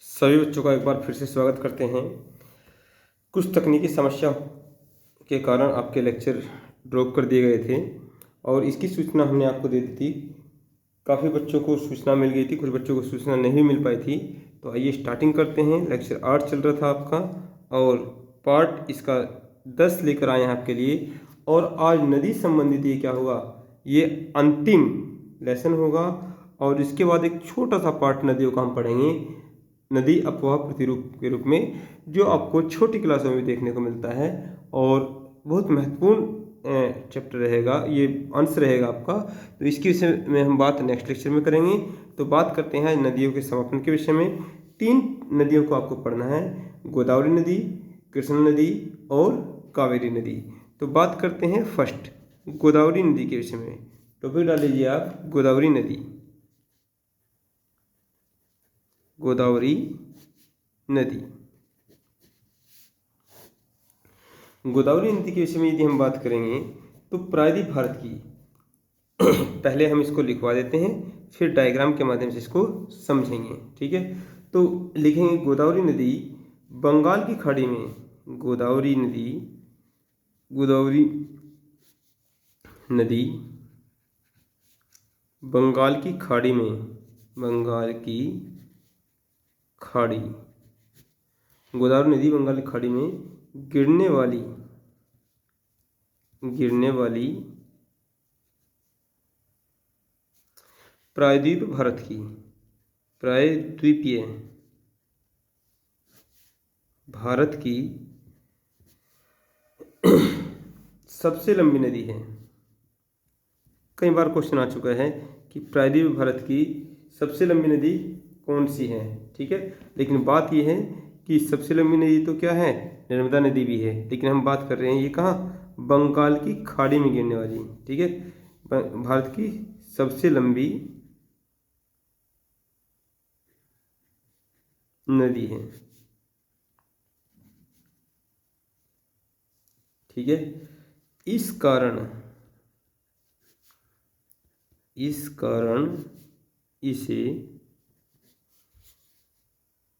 सभी बच्चों का एक बार फिर से स्वागत करते हैं। कुछ तकनीकी समस्या के कारण आपके लेक्चर ड्रॉप कर दिए गए थे और इसकी सूचना हमने आपको दे दी थी। काफ़ी बच्चों को सूचना मिल गई थी, कुछ बच्चों को सूचना नहीं मिल पाई थी। तो आइए स्टार्टिंग करते हैं। लेक्चर 8 चल रहा था आपका और पार्ट इसका 10 लेकर आए हैं आपके लिए। और आज नदी संबंधित ये क्या होगा, ये अंतिम लेसन होगा और इसके बाद एक छोटा सा पार्ट नदियों का हम पढ़ेंगे, नदी अपवाह प्रतिरूप के रूप में, जो आपको छोटी क्लासों में भी देखने को मिलता है और बहुत महत्वपूर्ण चैप्टर रहेगा, ये अंश रहेगा आपका। तो इसके विषय में हम बात नेक्स्ट लेक्चर में करेंगे। तो बात करते हैं नदियों के समापन के विषय में। 3 नदियों को आपको पढ़ना है, गोदावरी नदी, कृष्णा नदी और कावेरी नदी। तो बात करते हैं फर्स्ट गोदावरी नदी के विषय में। टॉपिक डाल लीजिए आप, गोदावरी नदी। गोदावरी नदी, गोदावरी नदी के विषय में यदि हम बात करेंगे तो प्रायद्वीप भारत की पहले हम इसको लिखवा देते हैं, फिर डायग्राम के माध्यम से इसको समझेंगे, ठीक है। तो लिखेंगे गोदावरी नदी बंगाल की खाड़ी में, गोदावरी नदी, गोदावरी नदी बंगाल की खाड़ी में, बंगाल की खाड़ी, गोदावरी नदी बंगाल की खाड़ी में गिरने वाली प्रायद्वीप भारत की, प्रायद्वीपीय भारत की सबसे लंबी नदी है। कई बार क्वेश्चन आ चुका है कि प्रायद्वीप भारत की सबसे लंबी नदी कौन सी है, ठीक है। लेकिन बात यह है कि सबसे लंबी नदी तो क्या है, नर्मदा नदी भी है, लेकिन हम बात कर रहे हैं ये कहाँ, बंगाल की खाड़ी में गिरने वाली, ठीक है। भारत की सबसे लंबी नदी है, ठीक है। इस कारण इसे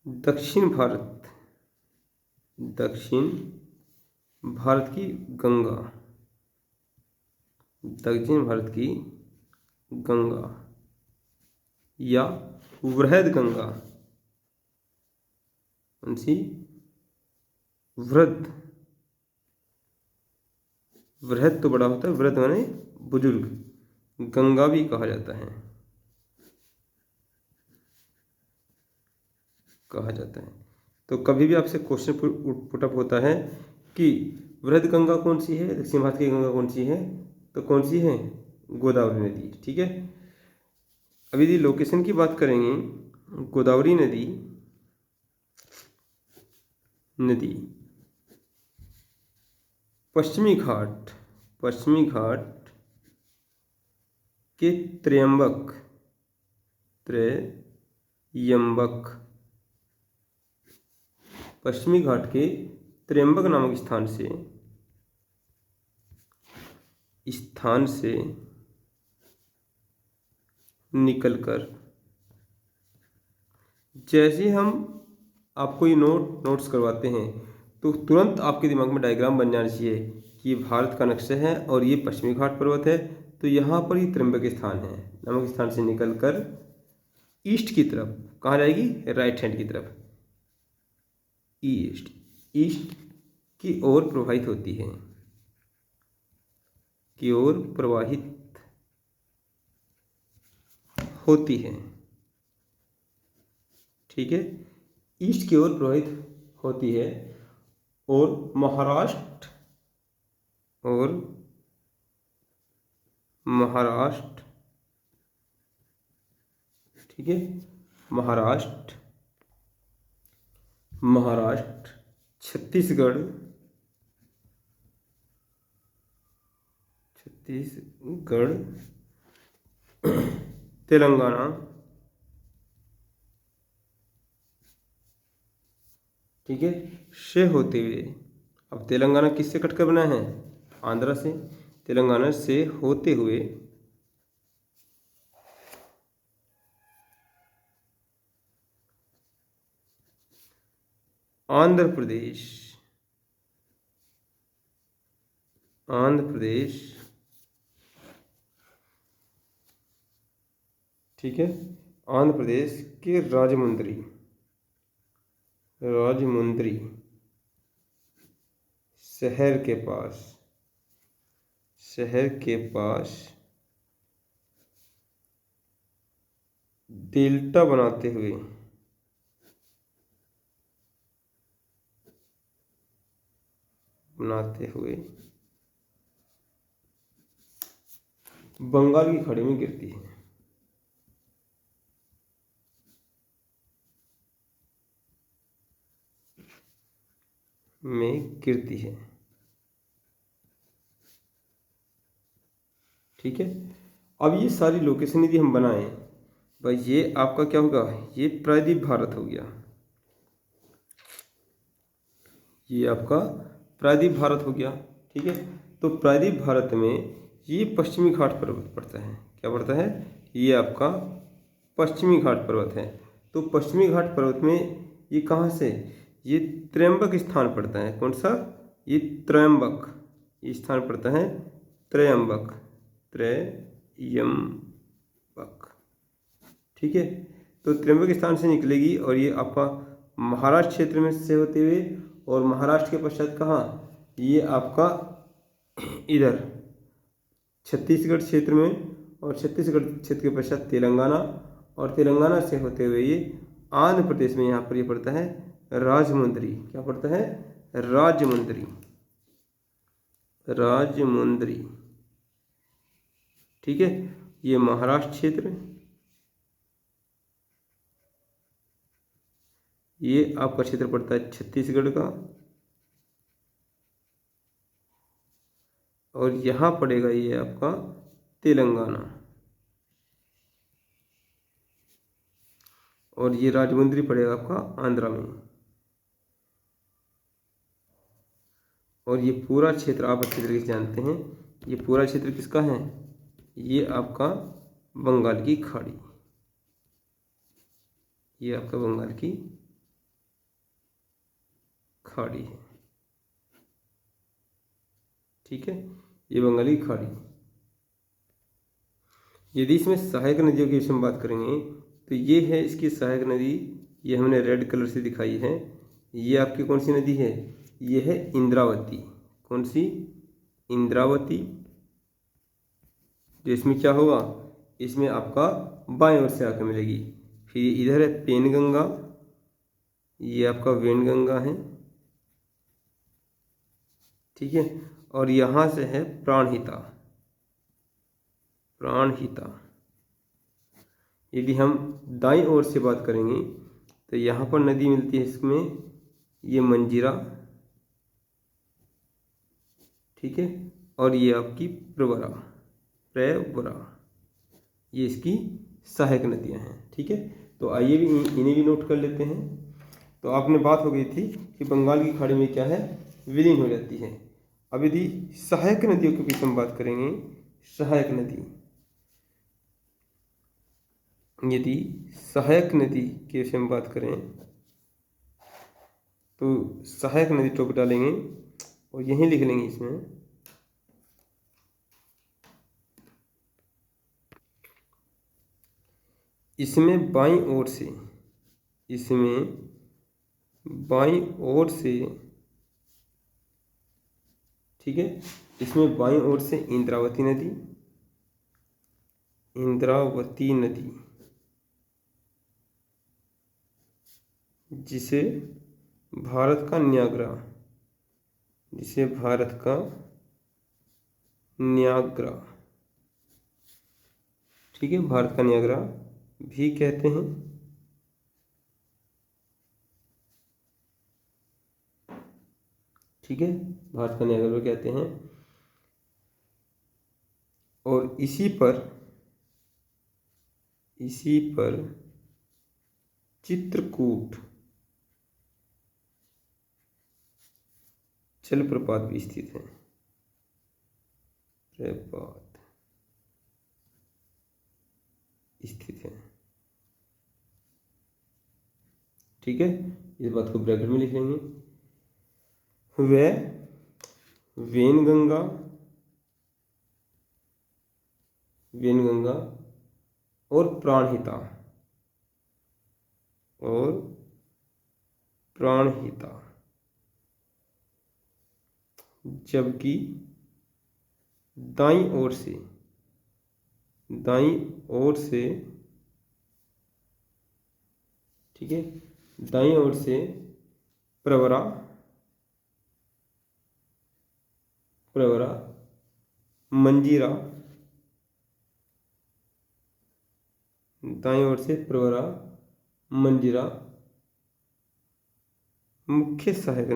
दक्षिण भारत की गंगा, दक्षिण भारत की गंगा या वृहद गंगा, कौन सी, वृहद तो बड़ा होता है, वृहद माने बुजुर्ग, गंगा भी कहा जाता है, तो कभी भी आपसे क्वेश्चन पुटअप होता है कि वृहद गंगा कौन सी है, दक्षिण भारत की गंगा कौन सी है, तो कौन सी है, गोदावरी नदी, ठीक है। अब यदि लोकेशन की बात करेंगे, गोदावरी नदी पश्चिमी घाट के त्र्यंबक पश्चिमी घाट के त्र्यंबक नामक स्थान से निकलकर, जैसे हम आपको ये नोट्स करवाते हैं तो तुरंत आपके दिमाग में डायग्राम बन जाना चाहिए कि ये भारत का नक्शा है और ये पश्चिमी घाट पर्वत है, तो यहाँ पर ये त्र्यंबक स्थान है, नामक स्थान से निकलकर ईस्ट की तरफ कहाँ जाएगी, राइट हैंड की तरफ, ईस्ट की ओर प्रवाहित होती है, ठीक है। ईस्ट की ओर प्रवाहित होती है और महाराष्ट्र ठीक है, महाराष्ट्र, छत्तीसगढ़, तेलंगाना, ठीक है, से होते हुए, अब तेलंगाना किससे कटकर बना है, आंध्रा से, तेलंगाना से होते हुए आंध्र प्रदेश, आंध्र प्रदेश, ठीक है, आंध्र प्रदेश के राजमुंद्री, राजमुंद्री शहर के पास, शहर के पास डेल्टा बनाते हुए, बंगाल की खाड़ी में गिरती है। में गिरती है, ठीक है। अब ये सारी लोकेशन यदि हम बनाएं भाई, ये आपका क्या होगा, ये प्रायद्वीप भारत हो गया, ये आपका प्रायद्वीप भारत हो गया, ठीक है। तो प्रायद्वीप भारत में ये पश्चिमी घाट पर्वत पड़ता है, क्या पड़ता है, ये आपका पश्चिमी घाट पर्वत है। तो पश्चिमी घाट पर्वत में ये कहाँ से, ये त्र्यंबक स्थान पड़ता है, कौन सा, ये त्र्यंबक, ये स्थान पड़ता है त्र्यंबक, त्र्यंबक, ठीक है। तो त्र्यंबक स्थान से निकलेगी और ये आपका महाराष्ट्र क्षेत्र में से होते हुए, और महाराष्ट्र के पश्चात कहाँ, ये आपका इधर छत्तीसगढ़ क्षेत्र में, और छत्तीसगढ़ क्षेत्र के पश्चात तेलंगाना, और तेलंगाना से होते हुए ये आंध्र प्रदेश में यहाँ पर ये पड़ता है राजमुंद्री, क्या पड़ता है, राजमुंद्री, राजमुंद्री, ठीक है। ये महाराष्ट्र क्षेत्र, ये आपका क्षेत्र पड़ता है छत्तीसगढ़ का, और यहाँ पड़ेगा ये आपका तेलंगाना, और ये राजमुंद्री पड़ेगा आपका आंध्रा में। और ये पूरा क्षेत्र आप अच्छी तरीके से जानते हैं, ये पूरा क्षेत्र किसका है, ये आपका बंगाल की खाड़ी, ये आपका बंगाल की खाड़ी है, ठीक है, ये बंगाली खाड़ी। यदि इसमें सहायक नदियों की विषय में बात करेंगे तो ये है इसकी सहायक नदी, ये हमने रेड कलर से दिखाई है, ये आपकी कौन सी नदी है, ये है इंद्रावती, कौन सी, इंद्रावती। तो इसमें क्या होगा, इसमें आपका बाएं ओर से आकर मिलेगी। फिर इधर है पेनगंगा, ये आपका वेनगंगा है, ठीक है। और यहाँ से है प्राणहिता, प्राणहिता। यदि हम दाईं ओर से बात करेंगे तो यहाँ पर नदी मिलती है इसमें, ये मंजीरा, ठीक है, और ये आपकी प्रवरा, प्रवरा, ये इसकी सहायक नदियाँ हैं, ठीक है। तो आइए भी इन्हें भी नोट कर लेते हैं। तो आपने बात हो गई थी कि बंगाल की खाड़ी में क्या है, विलीन हो जाती है। अब यदि सहायक नदियों के बीच हम बात करेंगे, सहायक नदी, यदि सहायक नदी के विषय में बात करें तो सहायक नदी टोप डालेंगे और यहीं लिख लेंगे इसमें, इसमें बाईं ओर से, इसमें बाईं ओर से, ठीक है, इसमें बाईं ओर से इंद्रावती नदी, इंद्रावती नदी, जिसे भारत का न्यागरा, जिसे भारत का न्यागरा, ठीक है, भारत का न्यागरा भी कहते हैं, ठीक है, भारत का न्यागरा कहते हैं। और इसी पर चित्रकूट जलप्रपात भी स्थित है, प्रपात स्थित है, ठीक है। इस बात को ब्रैकेट में लिख लेंगे। वह वेनगंगा और प्राणहिता जबकि दाईं ओर से ठीक है, दाईं ओर से प्रवरा मंजीरा, दाईं ओर से प्रवरा मंजीरा मुख्य सहायक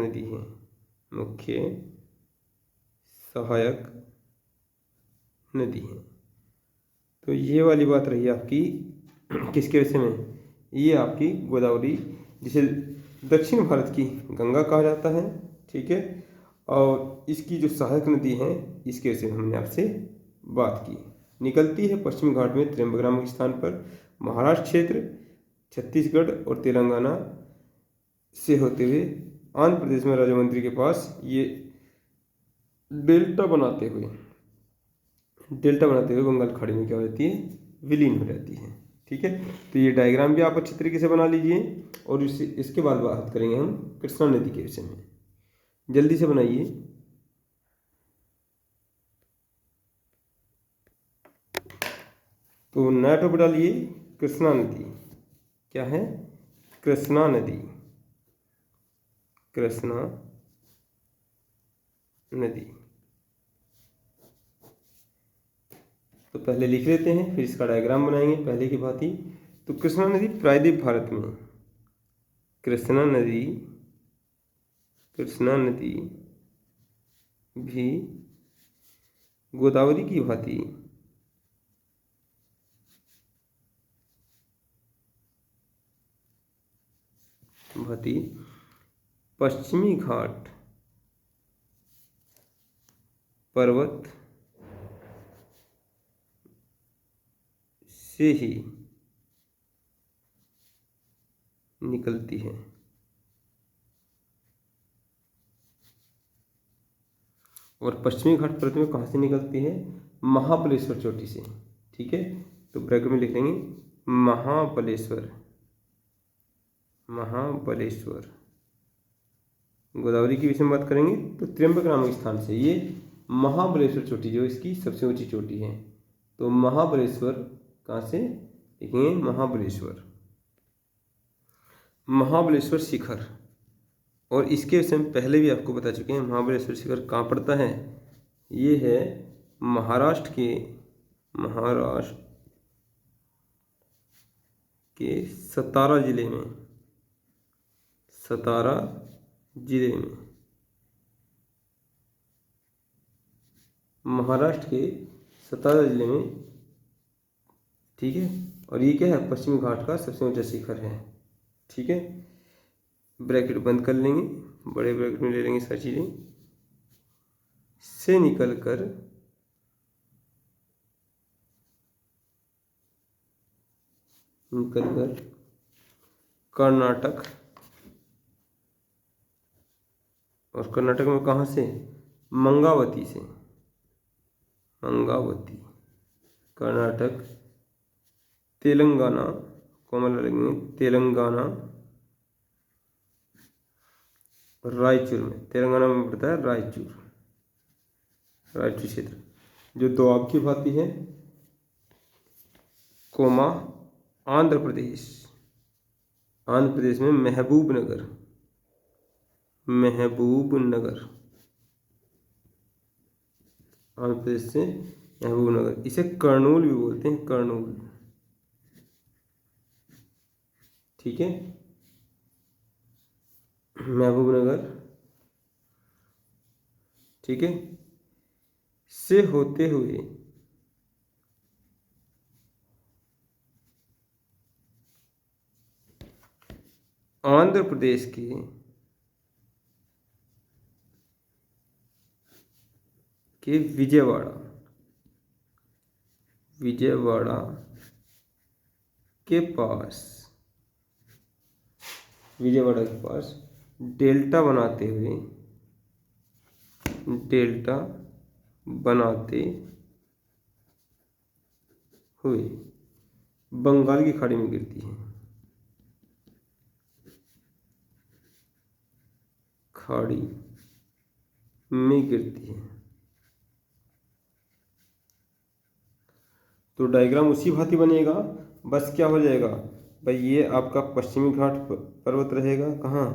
नदी है। तो ये वाली बात रही आपकी किसके विषय में, ये आपकी गोदावरी, जिसे दक्षिण भारत की गंगा कहा जाता है, ठीक है, और इसकी जो सहायक नदी है इसके विषय में हमने आपसे बात की। निकलती है पश्चिमी घाट में त्र्यंबक नामक स्थान पर, महाराष्ट्र क्षेत्र, छत्तीसगढ़ और तेलंगाना से होते हुए आंध्र प्रदेश में राजमुंद्री के पास ये डेल्टा बनाते हुए बंगाल खाड़ी में क्या हो जाती है, विलीन हो जाती है। ठीक है, तो ये डायग्राम भी आप अच्छी तरीके से बना लीजिए और इसके बाद बात करेंगे हम कृष्णा नदी के विषय में। जल्दी से बनाइए। तो नया टॉपिक डालिए, कृष्णा नदी। क्या है, कृष्णा नदी। तो पहले लिख लेते हैं, फिर इसका डायग्राम बनाएंगे पहले की भांति। तो कृष्णा नदी प्रायद्वीप भारत में, कृष्णा नदी भी गोदावरी की भांति पश्चिमी घाट पर्वत से ही निकलती है। और पश्चिमी घाट पर्वत में कहाँ से निकलती है, महाबलेश्वर चोटी से। ठीक है, तो ब्रैकेट में लिख लेंगे महाबलेश्वर। गोदावरी के विषय में बात करेंगे तो त्र्यंबक नामक स्थान से ये महाबलेश्वर चोटी जो इसकी सबसे ऊंची चोटी है। तो महाबलेश्वर कहाँ से लिखेंगे, महाबलेश्वर शिखर। और इसके विषय में पहले भी आपको बता चुके हैं, महाबलेश्वर शिखर कहाँ पड़ता है, ये है महाराष्ट्र के सतारा जिले में, महाराष्ट्र के सतारा जिले में। ठीक है, और ये क्या है, पश्चिमी घाट का सबसे ऊंचा शिखर है। ठीक है, ब्रैकेट बंद कर लेंगे, बड़े ब्रैकेट में ले लेंगे सारी चीज़ें। से निकलकर कर्नाटक, और कर्नाटक में कहाँ से, मंगावती से, कर्नाटक, तेलंगाना, कोमल लगेंगे, तेलंगाना, रायचूर में, तेलंगाना में पड़ता है रायचूर क्षेत्र जो दोआब की भांति है, कोमा, आंध्र प्रदेश में महबूबनगर, आंध्र प्रदेश से महबूबनगर। इसे कर्नूल भी बोलते हैं, कर्नूल। ठीक है, महबूबनगर, ठीक है, से होते हुए आंध्र प्रदेश के विजयवाड़ा के पास विजयवाड़ा के पास डेल्टा बनाते हुए बंगाल की खाड़ी में गिरती है। खाड़ी में गिरती है। तो डायग्राम उसी भांति बनेगा, बस क्या हो जाएगा भाई, ये आपका पश्चिमी घाट पर्वत रहेगा कहाँ,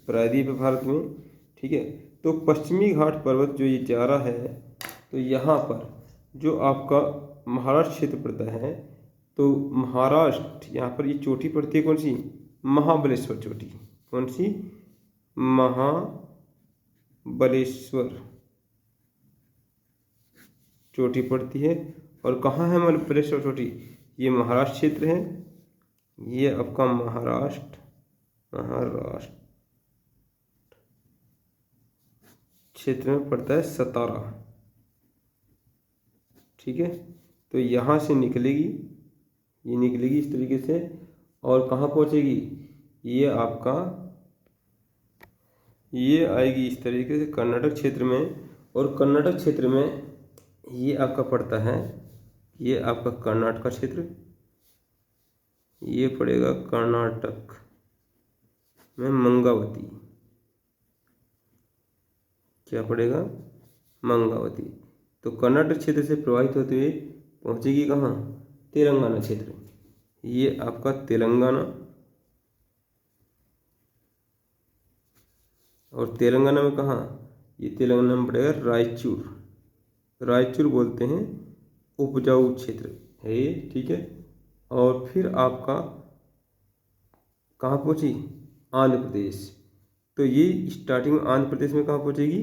प्रायद्वीप भारत में। ठीक है, तो पश्चिमी घाट पर्वत जो ये जा रहा है, तो यहाँ पर जो आपका महाराष्ट्र क्षेत्र पड़ता है, तो महाराष्ट्र यहाँ पर ये चोटी पड़ती है कौन सी, महाबलेश्वर चोटी। कौन सी, महाबलेश्वर चोटी पड़ती है। और कहाँ है महाबलेश्वर चोटी, ये महाराष्ट्र क्षेत्र है, ये आपका महाराष्ट्र क्षेत्र में पड़ता है सतारा। ठीक है, तो यहाँ से निकलेगी, ये निकलेगी इस तरीके से, और कहाँ पहुँचेगी, ये आपका, ये आएगी इस तरीके से कर्नाटक क्षेत्र में। और कर्नाटक क्षेत्र में ये आपका पड़ता है, ये आपका कर्नाटक का क्षेत्र, ये पड़ेगा कर्नाटक में मंगावती। क्या पड़ेगा, मंगावती। तो कर्नाटक क्षेत्र से प्रवाहित होते हुए पहुंचेगी कहाँ, तेलंगाना क्षेत्र। ये आपका तेलंगाना, और तेलंगाना में कहाँ, ये तेलंगाना में पड़ेगा रायचूर बोलते हैं, उपजाऊ क्षेत्र है ये। ठीक है, और फिर आपका कहाँ पहुँची, आंध्र प्रदेश। तो ये स्टार्टिंग में आंध्र प्रदेश में कहाँ पहुँचेगी,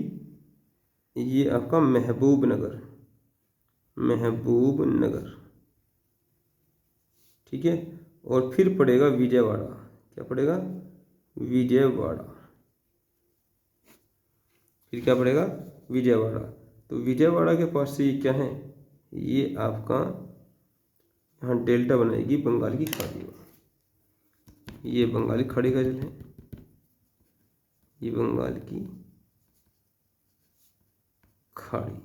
ये आपका महबूबनगर। ठीक है, और फिर पड़ेगा विजयवाड़ा। क्या पड़ेगा, विजयवाड़ा। फिर क्या पड़ेगा, विजयवाड़ा। तो विजयवाड़ा के पास से ये क्या है, ये आपका यहाँ डेल्टा बनाएगी बंगाल की खाड़ी में। ये बंगाली खाड़ी का जल है, ये बंगाल की खाड़ी।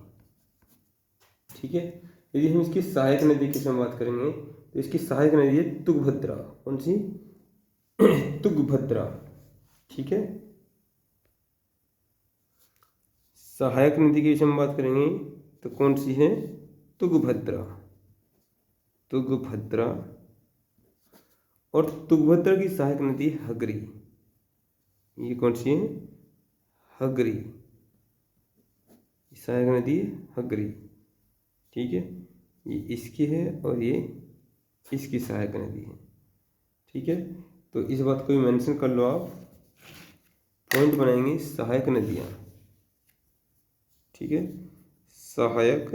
ठीक है, यदि हम इसकी सहायक नदी की हम बात करेंगे, तो इसकी सहायक नदी है तुंगभद्रा। कौन सी, तुंगभद्रा। ठीक है, सहायक नदी की विषय में बात करेंगे तो कौन सी है, तुंगभद्रा। और तुंगभद्रा की सहायक नदी हगरी। ये कौन सी है, हगरी, सहायक नदी हगरी। ठीक है, ये इसकी है और ये इसकी सहायक नदी है। ठीक है, तो इस बात को भी मेंशन कर लो आप, पॉइंट बनाएंगे सहायक नदियाँ। ठीक है, सहायक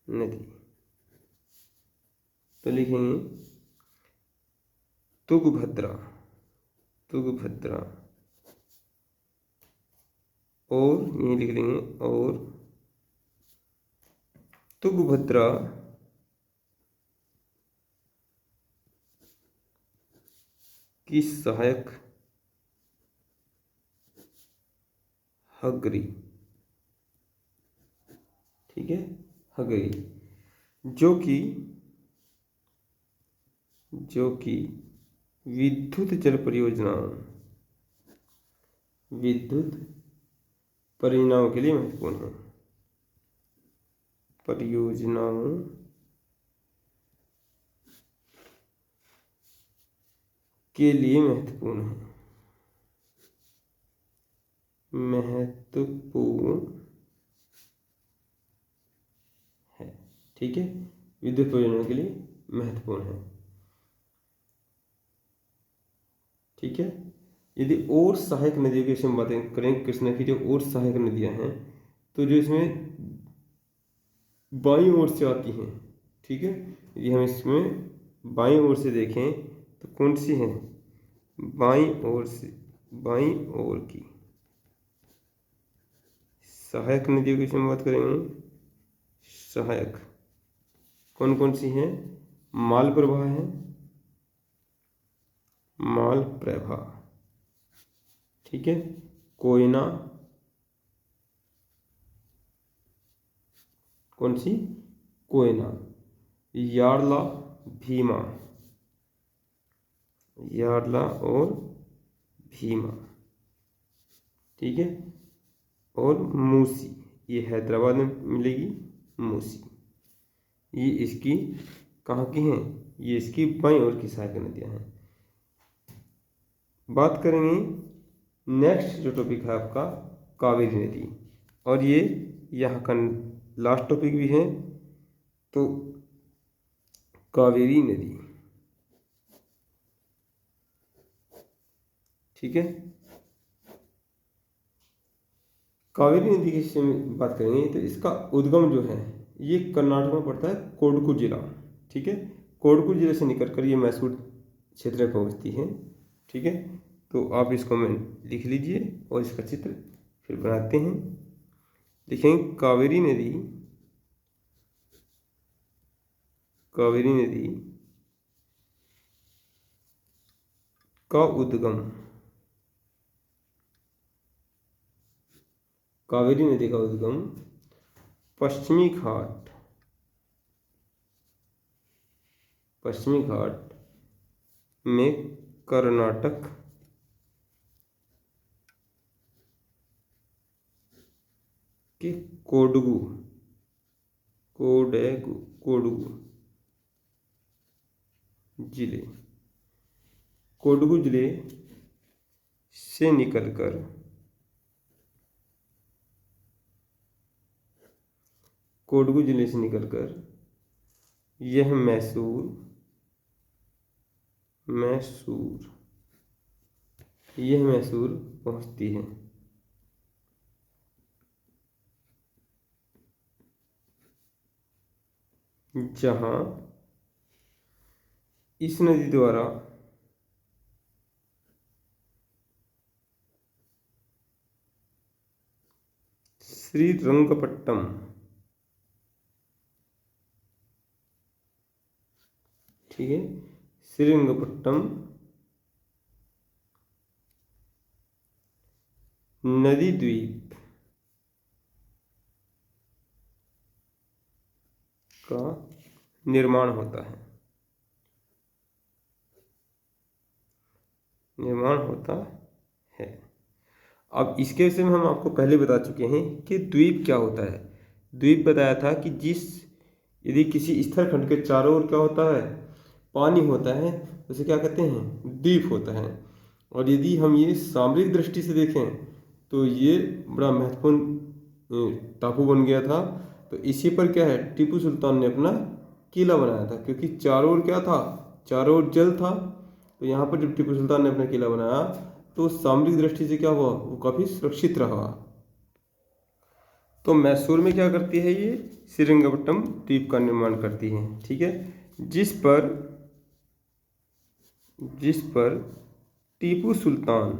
नदी तो लिखेंगे तुंगभद्रा, और ये लिख लेंगे, और तुंगभद्रा की सहायक हगरी। ठीक है, हगरी, जो कि विद्युत जल परियोजनाओं के लिए महत्वपूर्ण है। परियोजनाओं के लिए महत्वपूर्ण है। ठीक है, विद्युत परियोजनाओं के लिए महत्वपूर्ण है। ठीक है, यदि और सहायक नदियों की हम बातें करें, कृष्णा की जो और सहायक नदियां हैं, तो जो इसमें बाईं ओर से आती हैं। ठीक है, यदि हम इसमें बाईं ओर से देखें तो कौन सी हैं, बाईं ओर की सहायक नदियों की हम बात करेंगे। सहायक कौन कौन सी हैं, मालप्रभा है, मालप्रभा, ठीक है। कोयना, कौन सी, कोयना। यार्ला, भीमा, यार्ला और भीमा, ठीक है। और मूसी, ये हैदराबाद में मिलेगी मूसी। ये इसकी कहाँ की हैं, ये इसकी बाईं ओर की सहायक नदियाँ हैं। बात करेंगे नेक्स्ट जो टॉपिक है आपका कावेरी नदी, और ये यहाँ का लास्ट टॉपिक भी है। तो कावेरी नदी, ठीक है। कावेरी नदी की विषय में बात करेंगे तो इसका उद्गम जो है ये कर्नाटक में पड़ता है, कोडगु जिला, ठीक है। कोडगु जिले से निकलकर ये मैसूर क्षेत्र में पहुँचती है, ठीक है। तो आप इसको मैं लिख लीजिए और इसका चित्र फिर बनाते हैं। लिखेंगे कावेरी नदी, कावेरी नदी का उद्गम, कावेरी नदी का उद्गम पश्चिमी घाट, पश्चिमी घाट में कर्नाटक के कोडगु, कोडगु जिले, कोडगु जिले से निकलकर कोडगु जिले से निकलकर यह मैसूर, यह मैसूर पहुंचती है। जहां इस नदी द्वारा श्रीरंगपट्टम, ठीक है, श्रीरंगपट्टम नदी द्वीप का निर्माण होता है, निर्माण होता है। अब इसके विषय में हम आपको पहले बता चुके हैं कि द्वीप क्या होता है। द्वीप बताया था कि यदि किसी स्थल खंड के चारों ओर क्या होता है, पानी होता है, उसे क्या कहते हैं, द्वीप होता है। और यदि हम ये सामरिक दृष्टि से देखें तो ये बड़ा महत्वपूर्ण टापू बन गया था। तो इसी पर क्या है, टीपू सुल्तान ने अपना किला बनाया था, क्योंकि चारों ओर क्या था, चारों ओर जल था। तो यहाँ पर जब टीपू सुल्तान ने अपना किला बनाया तो सामरिक दृष्टि से क्या हुआ, वो काफ़ी सुरक्षित रहा। तो मैसूर में क्या करती है, ये श्रीरंगपट्टम द्वीप का निर्माण करती है, ठीक है। जिस पर टीपू सुल्तान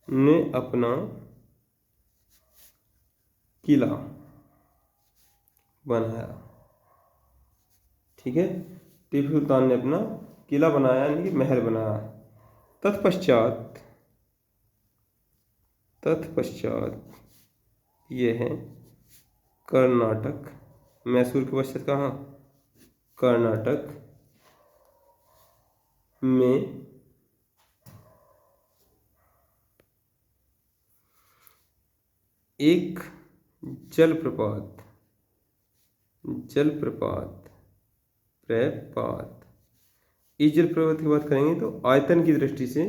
ने अपना किला बनाया, ठीक है। टीपू सुल्तान ने अपना किला बनाया, यानी कि महल बनाया। तत्पश्चात ये है कर्नाटक, मैसूर के पश्चात कहाँ, कर्नाटक में एक जलप्रपात, इस जलप्रपात की बात करेंगे तो आयतन की दृष्टि से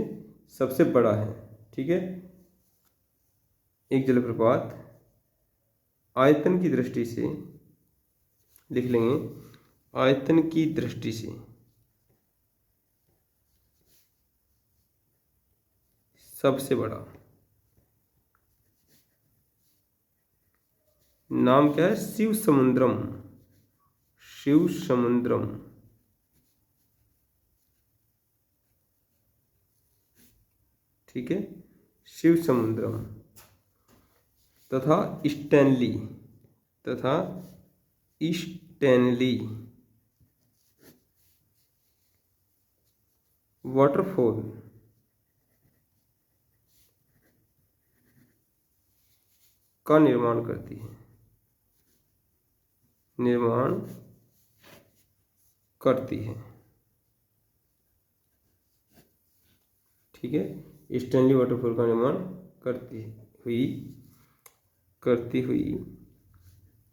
सबसे बड़ा है, ठीक है। एक जलप्रपात आयतन की दृष्टि से लिख लेंगे, आयतन की दृष्टि से सबसे बड़ा। नाम क्या है, शिव समुद्रम, ठीक है, शिव समुद्रम। तथा स्टैनली वाटरफॉल का निर्माण करती है, ठीक है। स्टैनली वाटरफॉल का निर्माण करती हुई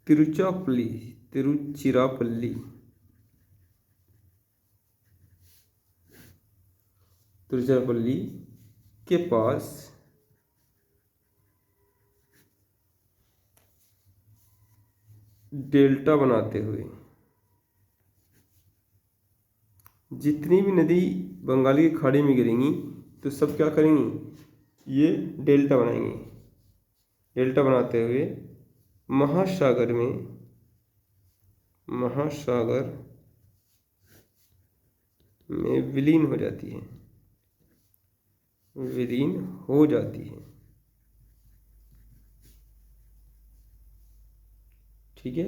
तिरुचिरापल्ली के पास डेल्टा बनाते हुए जितनी भी नदी बंगाल की खाड़ी में गिरेंगी तो सब क्या करेंगी, ये डेल्टा बनाएंगे। डेल्टा बनाते हुए महासागर में विलीन हो जाती है, ठीक है।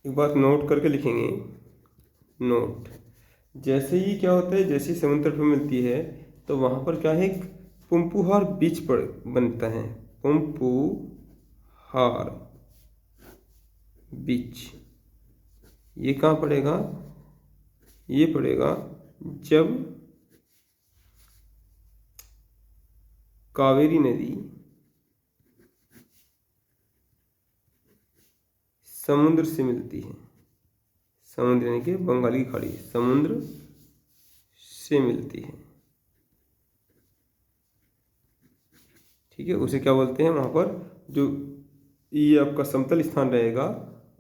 एक बात नोट करके लिखेंगे, नोट। जैसे ही क्या होता है, जैसे समुद्र पर मिलती है तो वहाँ पर क्या है, एक पुंपुहार बीच पर बनता है, पुंपुहार बीच। ये कहाँ पड़ेगा, ये पड़ेगा जब कावेरी नदी समुद्र से मिलती है, समुद्र यानी कि बंगाल की खाड़ी समुद्र से मिलती है, ठीक है। उसे क्या बोलते हैं, वहाँ पर जो ये आपका समतल स्थान रहेगा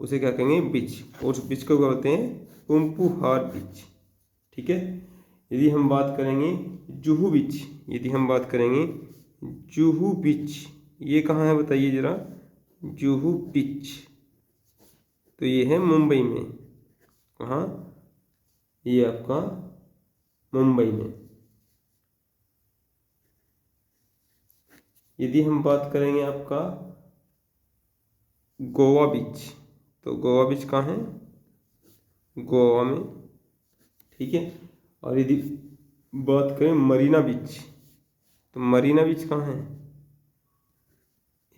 उसे क्या कहेंगे, बीच, और उस बीच को क्या बोलते हैं, पुंपुहार बीच, ठीक है। यदि हम बात करेंगे जुहू बीच, ये कहाँ है बताइए जरा, जुहू बीच, तो ये है मुंबई में, कहाँ, ये आपका मुंबई में। यदि हम बात करेंगे आपका गोवा बीच, तो गोवा बीच कहाँ है, गोवा में, ठीक है। और यदि बात करें मरीना बीच, तो मरीना बीच कहाँ है,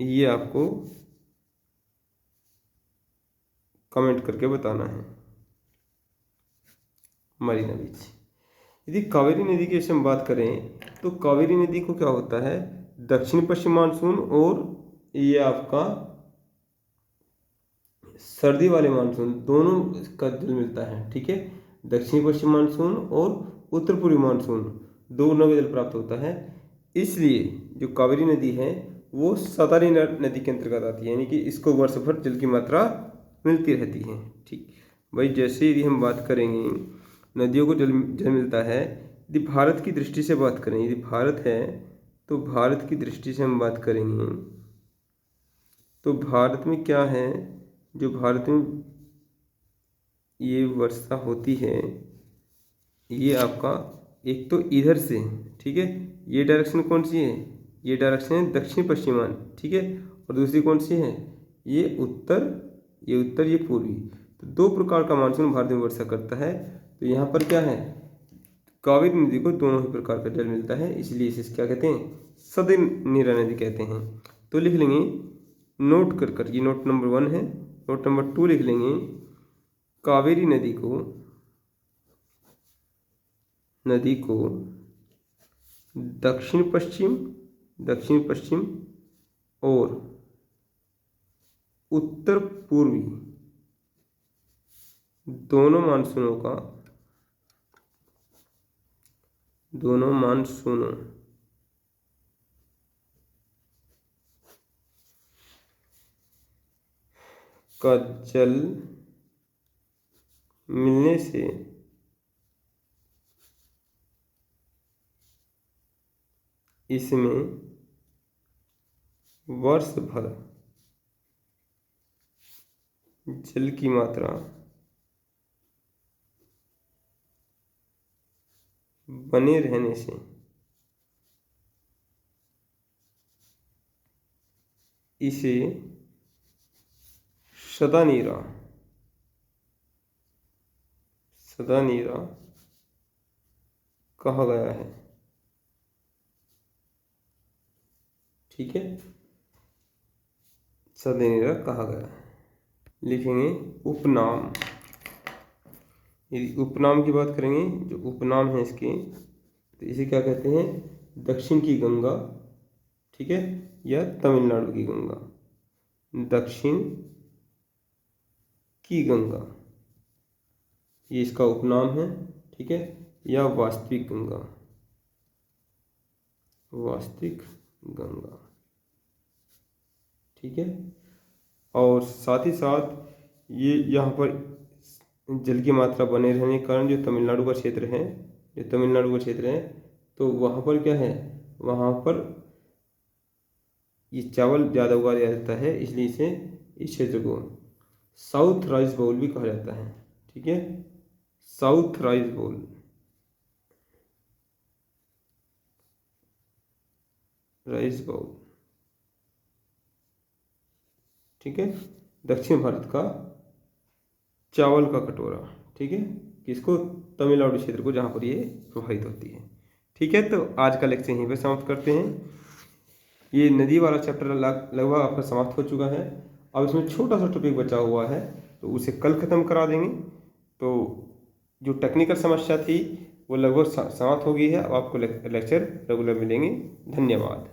ये आपको कमेंट करके बताना है, मरीना बीच। यदि कावेरी नदी की हम बात करें तो कावेरी नदी को क्या होता है, दक्षिण पश्चिम मानसून और ये आपका सर्दी वाले मानसून दोनों का जल मिलता है, ठीक है। दक्षिणी पश्चिम मानसून और उत्तर पूर्वी मानसून दोनों का जल प्राप्त होता है। इसलिए जो कावेरी नदी है वो सतारी नदी के अंतर्गत आती है, यानी कि इसको वर्ष भर जल की मात्रा मिलती रहती है, ठीक भाई। जैसे यदि हम बात करेंगे नदियों को जल मिलता है, यदि भारत की दृष्टि से बात करें, यदि भारत है तो भारत की दृष्टि से हम बात करेंगे तो भारत में क्या है, जो भारत में ये वर्षा होती है, ये आपका एक तो इधर से, ठीक है, ये डायरेक्शन कौन सी है, ये डायरेक्शन है दक्षिण पश्चिमान, ठीक है। और दूसरी कौन सी है, ये उत्तर, ये पूर्वी। तो दो प्रकार का मानसून भारत में वर्षा करता है। तो यहाँ पर क्या है, कावेरी नदी को दोनों ही प्रकार का जल मिलता है, इसलिए इसे क्या कहते हैं, सदी नीरा नदी कहते हैं। तो लिख लेंगे नोट कर, ये नोट नंबर 1 है। नोट नंबर 2 लिख लेंगे, कावेरी नदी को दक्षिण पश्चिम और उत्तर पूर्वी दोनों मानसूनों का जल मिलने से इसमें वर्ष भर जल की मात्रा बने रहने से इसे सदा नीरा कहा गया है। ठीक है, सदा नीरा कहा गया है। लिखेंगे उपनाम। यदि उपनाम की बात करेंगे, जो उपनाम है इसके, तो इसे क्या कहते हैं? दक्षिण की गंगा, ठीक है, या तमिलनाडु की गंगा। दक्षिण की गंगा, ये इसका उपनाम है। ठीक है, या वास्तविक गंगा, वास्तविक गंगा। ठीक है, और साथ ही साथ ये यहाँ पर जल की मात्रा बने रहने के कारण जो तमिलनाडु का क्षेत्र है, तो वहाँ पर क्या है, वहाँ पर ये चावल ज़्यादा उगाया जाता है, इसलिए इसे, इस क्षेत्र को साउथ राइस बाउल भी कहा जाता है। ठीक है, साउथ राइस बाउल, ठीक है, दक्षिण भारत का चावल का कटोरा। ठीक है, किसको? तमिलनाडु क्षेत्र को, जहाँ पर ये प्रभावित होती है। ठीक है, तो आज का लेक्चर यहीं पर समाप्त करते हैं। ये नदी वाला चैप्टर लगभग आपका समाप्त हो चुका है। अब इसमें छोटा सा टॉपिक बचा हुआ है, तो उसे कल ख़त्म करा देंगे। तो जो टेक्निकल समस्या थी वो लगभग समाप्त हो गई है। अब आपको लेक्चर रेगुलर मिलेंगे। धन्यवाद।